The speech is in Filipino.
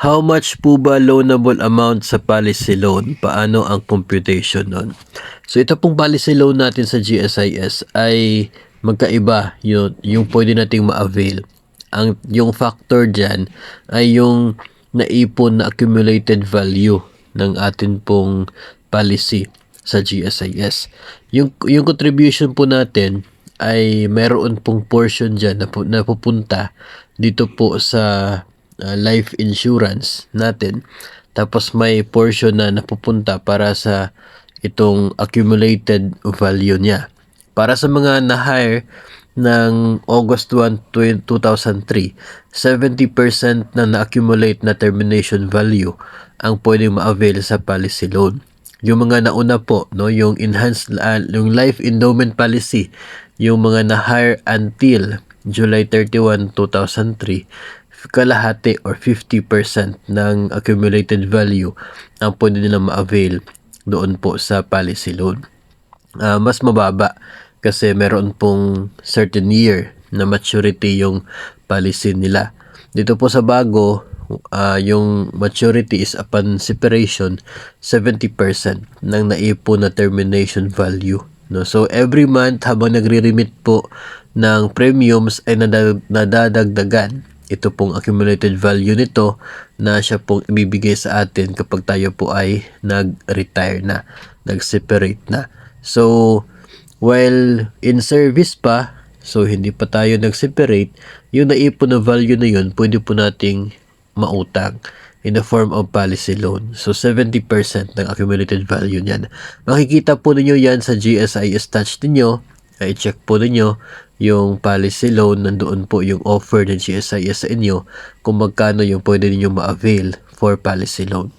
How much po ba loanable amount sa policy loan? Paano ang computation nun? So ito pong policy loan natin sa GSIS ay magkaiba yung pwede nating ma-avail. Yung factor dyan ay yung naipon na accumulated value ng atin pong policy sa GSIS. Yung contribution po natin ay meron pong portion dyan na pupunta dito po sa life insurance natin. Tapos may portion na napupunta para sa itong accumulated value niya. Para sa mga na-hire ng August 1, 2003, 70% na na-accumulate na termination value ang pwedeng ma-avail sa policy loan. Yung mga nauna po, no, yung enhanced yung life endowment policy, yung mga na-hire until July 31, 2003, kalahati or 50% ng accumulated value ang pwede nila ma-avail doon po sa policy loan. Mas mababa kasi meron pong certain year na maturity yung policy nila. Dito po sa bago, yung maturity is upon separation, 70% ng naipon na termination value. No? So every month habang nagre-remit po ng premiums ay nadadagdagan ito pong accumulated value nito na siya pong ibibigay sa atin kapag tayo po ay nag-retire na, nag-separate na. So, while in service pa, so hindi pa tayo nag-separate, yung naipon na value na yun, pwede po nating mautang in the form of policy loan. So, 70% ng accumulated value niyan. Makikita po ninyo yan sa GSIS Touch ninyo. I-check po ninyo yung policy loan. Nandoon po yung offer ng GSIS sa inyo kung magkano yung pwede ninyo ma-avail for policy loan.